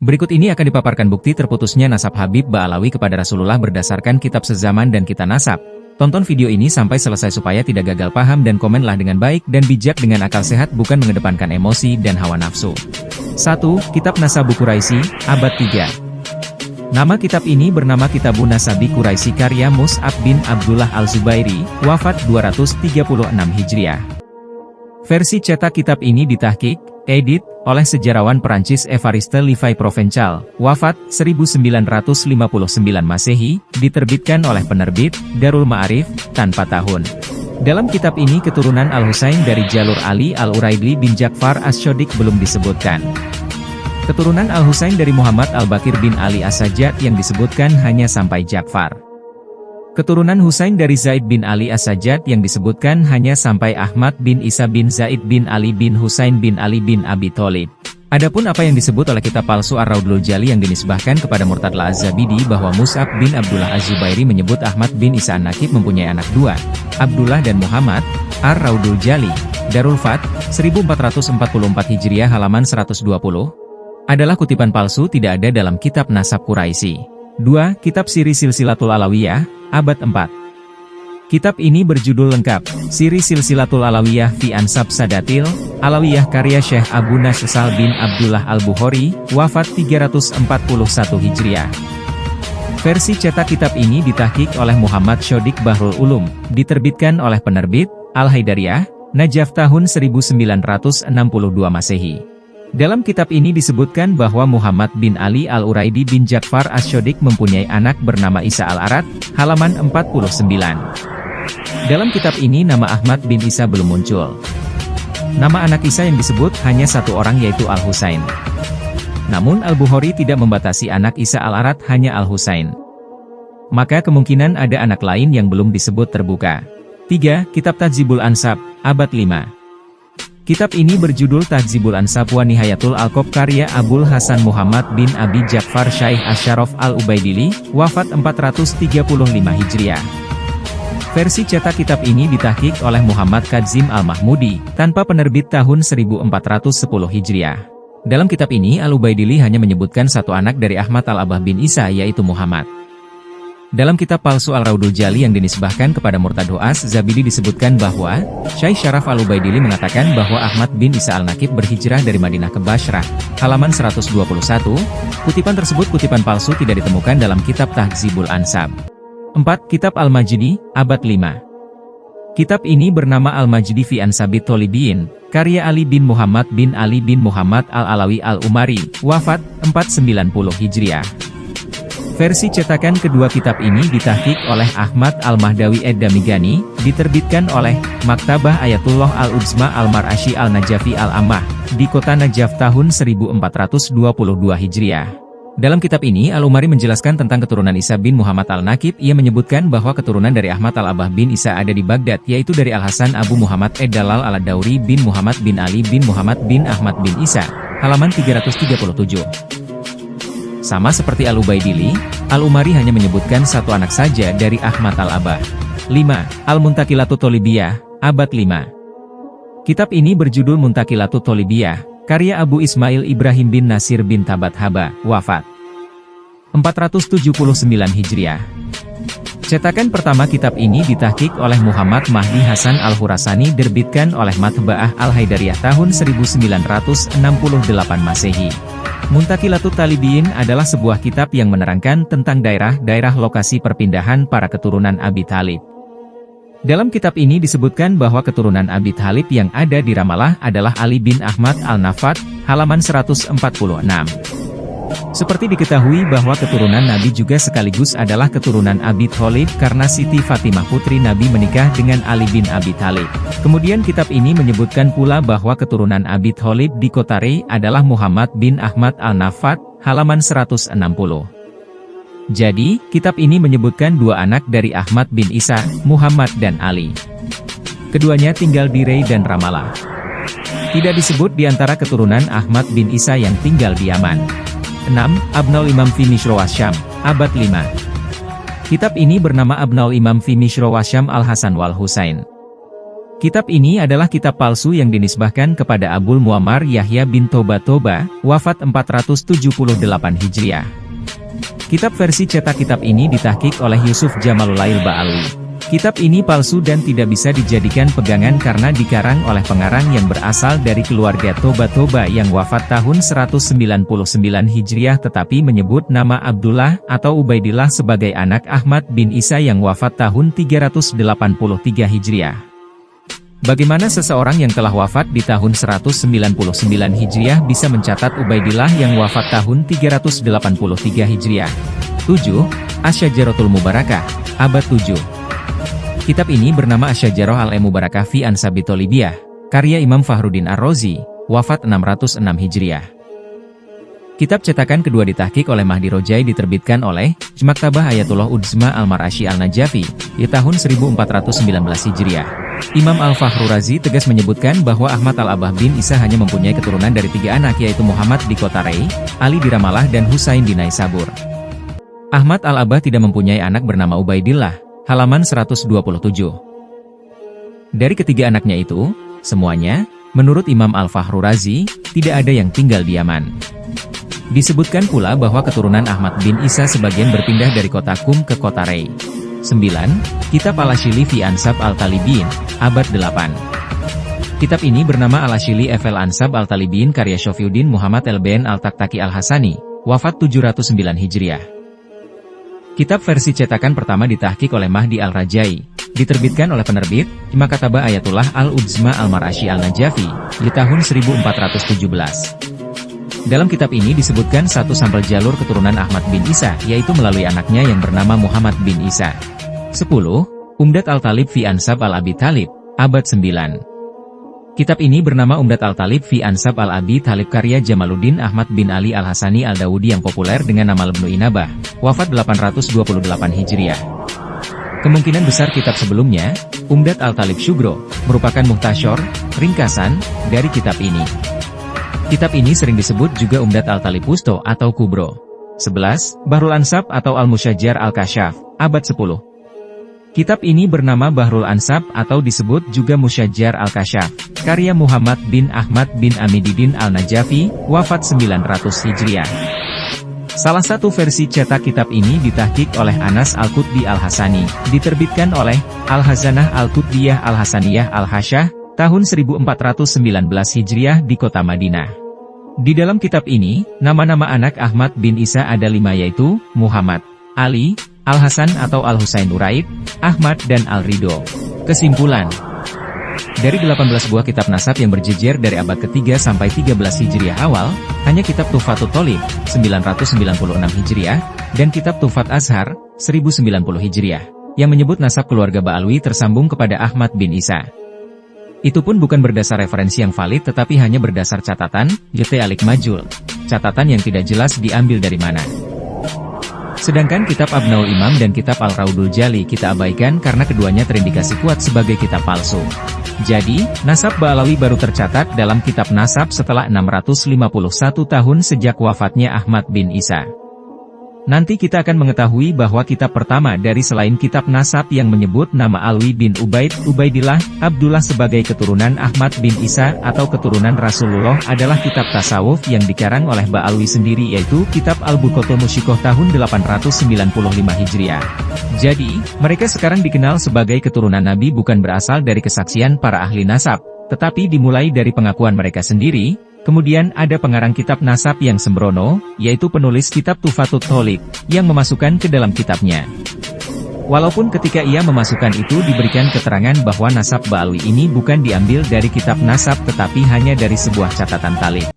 Berikut ini akan dipaparkan bukti terputusnya nasab Habib Ba'alawi kepada Rasulullah berdasarkan kitab sezaman dan kitab nasab. Tonton video ini sampai selesai supaya tidak gagal paham dan komenlah dengan baik dan bijak dengan akal sehat bukan mengedepankan emosi dan hawa nafsu. 1. Kitab Nasabu Quraisy, abad 3. Nama kitab ini bernama Kitabun Nasabi Quraisy karya Mus'ab bin Abdullah Al-Zubairi, wafat 236 Hijriah. Versi cetak kitab ini ditahqiq, edit, oleh sejarawan Perancis Évariste Livy Provençal, wafat 1959 Masehi, diterbitkan oleh penerbit Darul Ma'arif, tanpa tahun. Dalam kitab ini keturunan Al-Husain dari jalur Ali Al-Uraidli bin Ja'far As-Shodiq belum disebutkan. Keturunan Al-Husain dari Muhammad Al-Bakir bin Ali As-Sajjad yang disebutkan hanya sampai Ja'far. Keturunan Husain dari Zaid bin Ali As-Sajjad yang disebutkan hanya sampai Ahmad bin Isa bin Zaid bin Ali bin Husain bin Ali bin Abi Tholib. Adapun apa yang disebut oleh kitab palsu Ar-Raudul Jali yang dinisbahkan kepada Murtadla Az-Zabidi bahwa Mus'ab bin Abdullah Az-Zubairi menyebut Ahmad bin Isa An-Nakib mempunyai anak dua, Abdullah dan Muhammad, Ar-Raudul Jali, Darul Fat, 1444 Hijriah halaman 120, adalah kutipan palsu tidak ada dalam kitab Nasab Quraisy. 2. Kitab Siri Silsilatul Alawiyah, abad 4. Kitab ini berjudul lengkap, Siri Silsilatul Alawiyah fi Ansab Sadatil, Alawiyah karya Syekh Abu Nasr bin Abdullah Al-Bukhari, wafat 341 Hijriah. Versi cetak kitab ini ditahqiq oleh Muhammad Shodiq Bahrul Ulum, diterbitkan oleh penerbit Al-Haidariyah, Najaf tahun 1962 Masehi. Dalam kitab ini disebutkan bahwa Muhammad bin Ali Al-Uraidi bin Ja'far As-Shodiq mempunyai anak bernama Isa Al-Arad, halaman 49. Dalam kitab ini nama Ahmad bin Isa belum muncul. Nama anak Isa yang disebut hanya satu orang yaitu Al-Husain. Namun Al-Bukhari tidak membatasi anak Isa Al-Arad hanya Al-Husain. Maka kemungkinan ada anak lain yang belum disebut terbuka. 3. Kitab Tahdzibul Ansab, abad 5. Kitab ini berjudul Tahdzibul Ansab wa Nihayatul Alqab karya Abul Hasan Muhammad bin Abi Ja'far Syaikh Asy-Syaraf Al-Ubaidili, wafat 435 Hijriah. Versi cetak kitab ini ditahqiq oleh Muhammad Kadzim Al-Mahmudi, tanpa penerbit tahun 1410 Hijriah. Dalam kitab ini Al-Ubaidili hanya menyebutkan satu anak dari Ahmad Al-Abah bin Isa yaitu Muhammad. Dalam kitab palsu Al-Raudul Jali yang dinisbahkan kepada Murtadho Az-Zabidi disebutkan bahwa Syekh Syaraf Al-Ubaidili mengatakan bahwa Ahmad bin Isa Al-Nakib berhijrah dari Madinah ke Bashrah, halaman 121. Kutipan tersebut kutipan palsu tidak ditemukan dalam kitab Tahdzibul Ansab. 4. Kitab Al-Majdi, abad 5. Kitab ini bernama Al-Majdi fi Ansabit Tholibiyin, karya Ali bin Muhammad bin Ali bin Muhammad Al-Alawi Al-Umari, wafat 490 Hijriah. Versi cetakan kedua kitab ini ditahqiq oleh Ahmad Al-Mahdawi Ed-Damigani, diterbitkan oleh Maktabah Ayatullah Al-Udzma Al-Mar'ashi Al-Najafi Al-Ammah, di kota Najaf tahun 1422 Hijriah. Dalam kitab ini Al-Umari menjelaskan tentang keturunan Isa bin Muhammad Al-Nakib. Ia menyebutkan bahwa keturunan dari Ahmad Al-Abah bin Isa ada di Baghdad, yaitu dari Al-Hasan Abu Muhammad Ed-Dalal Al-Dauri bin Muhammad bin Ali bin Muhammad bin Ahmad bin Isa, halaman 337. Sama seperti Al-Ubaidili, Al-Umari hanya menyebutkan satu anak saja dari Ahmad Al-Abah. 5. Al-Muntakilatu Tholibiyah, abad 5. Kitab ini berjudul Muntakilatu Tholibiyah, karya Abu Ismail Ibrahim bin Nasir bin Tabat Haba, wafat 479 Hijriah. Cetakan pertama kitab ini ditahqiq oleh Muhammad Mahdi Hasan Al-Khurasani, diterbitkan oleh Matba'ah Al-Haidariyah tahun 1968 Masehi. Muntakilatut Talibiyin adalah sebuah kitab yang menerangkan tentang daerah-daerah lokasi perpindahan para keturunan Abi Thalib. Dalam kitab ini disebutkan bahwa keturunan Abi Thalib yang ada di Ramallah adalah Ali bin Ahmad Al-Nafat, halaman 146. Seperti diketahui bahwa keturunan Nabi juga sekaligus adalah keturunan Abi Tholib karena Siti Fatimah putri Nabi menikah dengan Ali bin Abi Thalib. Kemudian kitab ini menyebutkan pula bahwa keturunan Abi Tholib di kota Rey adalah Muhammad bin Ahmad Al-Nafat, halaman 160. Jadi, kitab ini menyebutkan dua anak dari Ahmad bin Isa, Muhammad dan Ali. Keduanya tinggal di Rey dan Ramallah. Tidak disebut di antara keturunan Ahmad bin Isa yang tinggal di Yaman. 6. Abnaul Imam fi Mishro Wasyam, abad 5. Kitab ini bernama Abnaul Imam fi Mishro Wasyam Al-Hasan wal Husain. Kitab ini adalah kitab palsu yang dinisbahkan kepada Abul Muammar Yahya bin Toba, wafat 478 Hijriah. Kitab versi cetak kitab ini ditahqiq oleh Yusuf Jamalulail Ba'alwi. Kitab ini palsu dan tidak bisa dijadikan pegangan karena dikarang oleh pengarang yang berasal dari keluarga Toba yang wafat tahun 199 Hijriah tetapi menyebut nama Abdullah atau Ubaidillah sebagai anak Ahmad bin Isa yang wafat tahun 383 Hijriah. Bagaimana seseorang yang telah wafat di tahun 199 Hijriah bisa mencatat Ubaidillah yang wafat tahun 383 Hijriah? 7. Asy-Syajaratul Mubarakah, abad 7. Kitab ini bernama Asy-Syajarah al-Mubarakah fi Ansabi Tholibiyah, karya Imam Fakhruddin Ar-Razi, wafat 606 Hijriah. Kitab cetakan kedua ditahqiq oleh Mahdi Rojai diterbitkan oleh Maktabah Ayatullah Udzma Al-Mar'asyi Al-Najafi, di tahun 1419 Hijriah. Imam Al-Fakhru Razi tegas menyebutkan bahwa Ahmad Al-Abah bin Isa hanya mempunyai keturunan dari 3 anak yaitu Muhammad di kota Rei, Ali di Ramallah dan Husain di Naisabur. Ahmad Al-Abah tidak mempunyai anak bernama Ubaidillah. Halaman 127. Dari ketiga anaknya itu, semuanya, menurut Imam Al-Fakhru Razi, tidak ada yang tinggal di Yaman. Disebutkan pula bahwa keturunan Ahmad bin Isa sebagian berpindah dari kota Qum ke kota Rei. 9. Kitab Al-Ashili fi Ansab Al-Talibin, abad 8. Kitab ini bernama Al-Ashili fil Ansab Al-Talibin karya Syafiuddin Muhammad Al-Ben Al-Taktaki Al-Hasani, wafat 709 Hijriah. Kitab versi cetakan pertama ditahqiq oleh Mahdi Al-Rajai, diterbitkan oleh penerbit Maktabah Ayatullah Al-Udzma Al-Mar'asyi Al-Najafi, di tahun 1417. Dalam kitab ini disebutkan satu sampel jalur keturunan Ahmad bin Isa, yaitu melalui anaknya yang bernama Muhammad bin Isa. 10. Umdat Al-Talib fi Ansab Al-Abi Talib, abad 9. Kitab ini bernama Umdat Al-Talib fi Ansab Al-Abi Talib karya Jamaluddin Ahmad bin Ali Al-Hasani Al-Dawudi yang populer dengan nama Ibnu Inabah, wafat 828 Hijriah. Kemungkinan besar kitab sebelumnya, Umdat Al-Talib Syugro, merupakan muhtasyar, ringkasan, dari kitab ini. Kitab ini sering disebut juga Umdat Al-Talib Wusto atau Kubro. 11. Bahrul Ansab atau Al-Musyajjar Al-Kasyaf, abad 10. Kitab ini bernama Bahrul Ansab atau disebut juga Musyajjar Al-Kasyaf, karya Muhammad bin Ahmad bin Amididdin Al-Najafi, wafat 900 Hijriah. Salah satu versi cetak kitab ini ditahqiq oleh Anas Al-Qutbi Al-Hasani, diterbitkan oleh Al-Hazanah Al-Qutbiyah Al-Hasaniyah Al-Hasyah, tahun 1419 Hijriah di kota Madinah. Di dalam kitab ini, nama-nama anak Ahmad bin Isa ada 5 yaitu, Muhammad, Ali, Al-Hasan atau Al-Husain Uraid, Ahmad dan Al-Ridho. Kesimpulan: dari 18 buah kitab nasab yang berjejer dari abad ke-3 sampai 13 Hijriah awal, hanya kitab Tuhfatut Tholib, 996 Hijriah, dan kitab Tuhfat Azhar, 1090 Hijriah, yang menyebut nasab keluarga Ba'alwi tersambung kepada Ahmad bin Isa. Itu pun bukan berdasar referensi yang valid tetapi hanya berdasar catatan, Jete Alik Majul. Catatan yang tidak jelas diambil dari mana. Sedangkan kitab Abnaul Imam dan kitab Al-Raudul Jali kita abaikan karena keduanya terindikasi kuat sebagai kitab palsu. Jadi, nasab Ba'alawi baru tercatat dalam kitab nasab setelah 651 tahun sejak wafatnya Ahmad bin Isa. Nanti kita akan mengetahui bahwa kitab pertama dari selain kitab nasab yang menyebut nama Alwi bin Ubaidillah, Abdullah sebagai keturunan Ahmad bin Isa atau keturunan Rasulullah adalah kitab tasawuf yang dikarang oleh Ba'alwi sendiri yaitu kitab Al-Buqatul Musyikoh tahun 895 Hijriah. Jadi, mereka sekarang dikenal sebagai keturunan Nabi bukan berasal dari kesaksian para ahli nasab, tetapi dimulai dari pengakuan mereka sendiri. Kemudian ada pengarang kitab nasab yang sembrono, yaitu penulis kitab Tuhfatut Tholib, yang memasukkan ke dalam kitabnya. Walaupun ketika ia memasukkan itu diberikan keterangan bahwa nasab Ba'alwi ini bukan diambil dari kitab nasab tetapi hanya dari sebuah catatan talik.